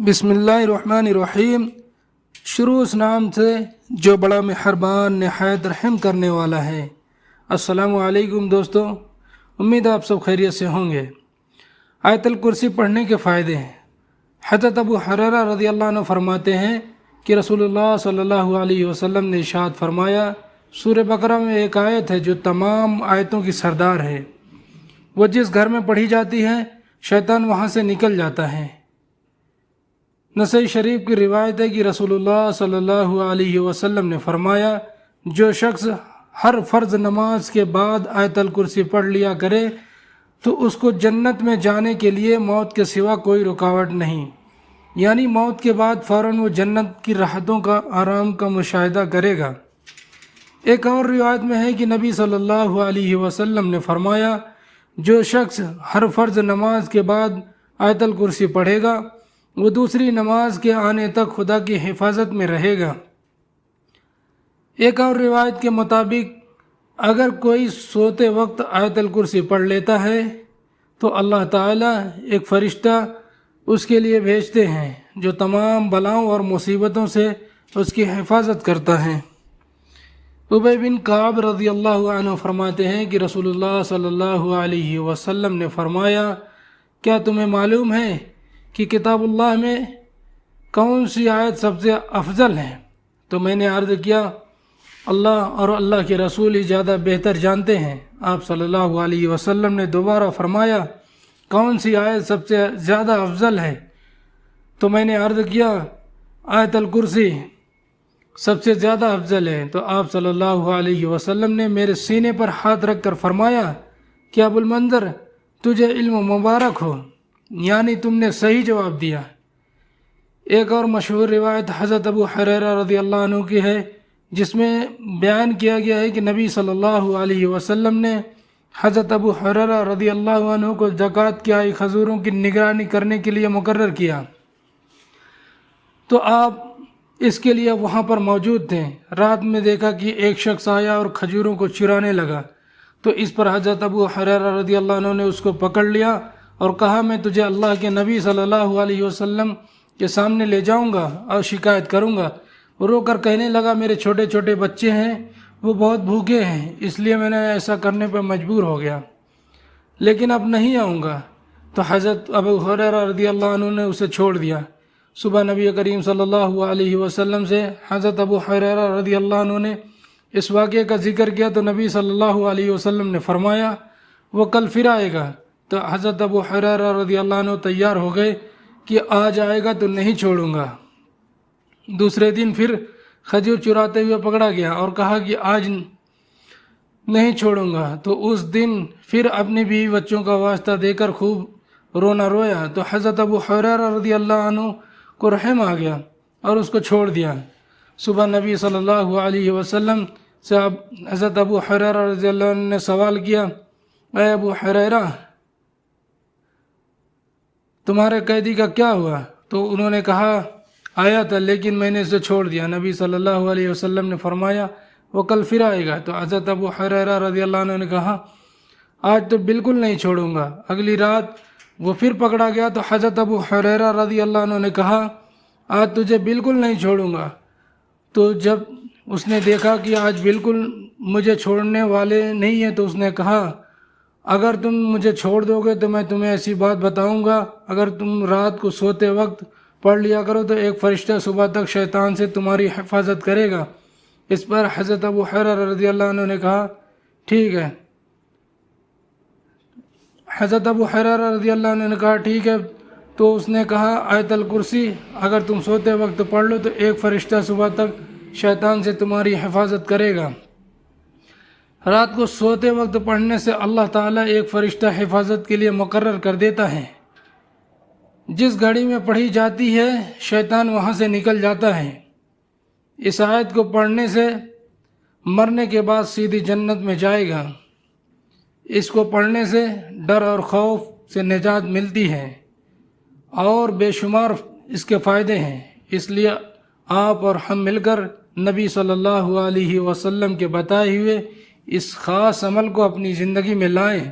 बिस्मिल्लाहिर्रहमानिर्रहीम। शुरू उस नाम से जो बड़ा मेहरबान नहायत रहम करने वाला है। अस्सलामु अलैकुम दोस्तों, उम्मीद है आप सब खैरियत से होंगे। आयतल कुर्सी पढ़ने के फ़ायदे हैं। हज़रत अबू हुरैरा रज़ियल्लाहु अन्हु फरमाते हैं कि रसूलुल्लाह सल्लल्लाहु अलैहि वसल्लम ने इरशाद फरमाया, सूरह बकरा में एक आयत है जो तमाम आयतों की सरदार है। वो जिस घर में पढ़ी जाती है शैतान वहाँ से निकल जाता है। नसई शरीफ की रिवायत है कि रसूलुल्लाह सल्लल्लाहु अलैहि वसल्लम ने फरमाया, जो शख्स हर फ़र्ज़ नमाज के बाद आयतल कुर्सी पढ़ लिया करे तो उसको जन्नत में जाने के लिए मौत के सिवा कोई रुकावट नहीं, यानी मौत के बाद फ़ौरन वो जन्नत की राहतों का आराम का मुशाहिदा करेगा। एक और रिवायत में है कि नबी सल्लल्लाहु अलैहि वसल्लम ने फरमाया, जो शख्स हर फ़र्ज़ नमाज के बाद आयतल कुर्सी पढ़ेगा वो दूसरी नमाज के आने तक खुदा की हिफाजत में रहेगा। एक और रिवायत के मुताबिक अगर कोई सोते वक्त आयतल कुर्सी पढ़ लेता है तो अल्लाह ताला एक फ़रिश्ता उसके लिए भेजते हैं जो तमाम बलाओं और मुसीबतों से उसकी हिफाजत करता है। उबय बिन काब रज़ियल्लाहु अन्हु फरमाते हैं कि रसूलुल्लाह सल्लल्लाहु अलैहि वसल्लम ने फरमाया, क्या तुम्हें मालूम है कि किताबुल्लाह में कौन सी आयत सबसे अफजल है? तो मैंने अर्ज़ किया, अल्लाह और अल्लाह के रसूल ही ज़्यादा बेहतर जानते हैं। आप सल्लल्लाहु अलैहि वसल्लम ने दोबारा फरमाया, कौन सी आयत सबसे ज़्यादा अफजल है? तो मैंने अर्ज़ किया, आयतल कुर्सी सबसे ज़्यादा अफजल है। तो आप सल्लल्लाहु अलैहि वसल्लम ने मेरे सीने पर हाथ रख कर फरमाया कि अबुल मंज़र, तुझे इल्म मुबारक हो, यानी तुमने सही जवाब दिया। एक और मशहूर रिवायत हज़रत अबू हुरैरा रज़ियल्लाहु अन्हु की है जिसमें बयान किया गया है कि नबी सल्लल्लाहु अलैहि वसल्लम ने हज़रत अबू हुरैरा रज़ियल्लाहु अन्हु को ज़कात की आई खजूरों की निगरानी करने के लिए मुकर्रर किया, तो आप इसके लिए वहाँ पर मौजूद थे। रात में देखा कि एक शख्स आया और खजूरों को चुराने लगा, तो इस पर हज़रत अबू हुरैरा रज़ियल्लाहु अन्हु ने उसको पकड़ लिया और कहा, मैं तुझे अल्लाह के नबी सल्लल्लाहु अलैहि वसल्लम के सामने ले जाऊंगा और शिकायत करूंगा। रो कर कहने लगा, मेरे छोटे छोटे बच्चे हैं, वो बहुत भूखे हैं, इसलिए मैंने ऐसा करने पर मजबूर हो गया, लेकिन अब नहीं आऊँगा। तो हज़रत अबू हुरैरा रज़ियल्लाहु अन्हु ने उसे छोड़ दिया। सुबह नबी करीम सल्लल्लाहु अलैहि वसल्लम से हज़रत अबू हुरैरा रज़ियल्लाहु अन्हु ने इस वाक़े का जिक्र किया तो नबी सल्लल्लाहु अलैहि वसल्लम ने फरमाया, वो कल फिर आएगा। तो हज़रत अबू हुरैरा रज़ियल्लाहु अन्हु तैयार हो गए कि आज आएगा तो नहीं छोड़ूंगा। दूसरे दिन फिर खजूर चुराते हुए पकड़ा गया और कहा कि आज नहीं छोड़ूंगा। तो उस दिन फिर अपनी बीवी बच्चों का वास्ता देकर खूब रोना रोया। तो हज़रत अबू हुरैरा रज़ियल्लाहु अन्हु को रहम आ गया और उसको छोड़ दिया। सुबह नबी सल्लल्लाहु अलैहि वसल्लम से अब हज़रत अबू हुरैरा रज़ियल्लाहु अन्हु ने सवाल किया, ऐ अबू हुरैरा, तुम्हारे कैदी का क्या हुआ? तो उन्होंने कहा, आया था लेकिन मैंने इसे छोड़ दिया। नबी सल्लल्लाहु अलैहि वसल्लम ने फरमाया, वो कल फिर आएगा। तो हज़रत अबू हुरैरा रज़ियल्लाहु अन्हु ने कहा, आज तो बिल्कुल नहीं छोड़ूंगा। अगली रात वो फिर पकड़ा गया तो हज़रत अबू हुरैरा रज़ियल्लाहु अन्हु ने कहा, आज तुझे बिल्कुल नहीं छोड़ूंगा। तो जब उसने देखा कि आज बिल्कुल मुझे छोड़ने वाले नहीं हैं तो उसने कहा, अगर तुम मुझे छोड़ दोगे तो मैं तुम्हें ऐसी बात बताऊंगा, अगर तुम रात को सोते वक्त पढ़ लिया करो तो एक फ़रिश्ता सुबह तक शैतान से तुम्हारी हिफाजत करेगा। इस पर हज़रत अबू हुरैरा रज़ियल्लाहु अन्हु ने कहा, ठीक है। हज़रत अबू हुरैरा रज़ियल्लाहु अन्हु ने कहा, ठीक है। तो उसने कहा, आयतल कुर्सी अगर तुम सोते वक्त पढ़ लो तो एक फ़रिश्ता सुबह तक शैतान से तुम्हारी हिफाजत करेगा। रात को सोते वक्त पढ़ने से अल्लाह ताला एक फ़रिश्ता हिफाजत के लिए मुकर्रर कर देता है। जिस घड़ी में पढ़ी जाती है शैतान वहाँ से निकल जाता है। इस आयत को पढ़ने से मरने के बाद सीधी जन्नत में जाएगा। इसको पढ़ने से डर और खौफ से निजात मिलती है और बेशुमार इसके फ़ायदे हैं। इसलिए आप और हम मिलकर नबी सल्लल्लाहु अलैहि वसल्लम के बताए हुए इस ख़ास अमल को अपनी ज़िंदगी में लाएं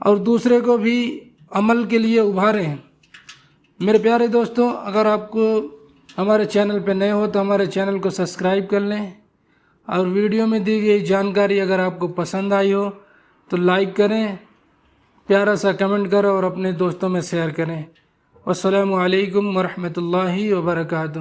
और दूसरे को भी अमल के लिए उभारें। میرے پیارے دوستوں، اگر آپ کو ہمارے چینل پہ نئے ہو تو ہمارے چینل کو سبسکرائب کر لیں، اور ویڈیو میں دی گئی جانکاری اگر آپ کو پسند آئی ہو تو لائک کریں، پیارا سا کمنٹ کریں اور اپنے دوستوں میں شیئر کریں۔ والسلام علیکم ورحمۃ اللہ وبرکاتہ۔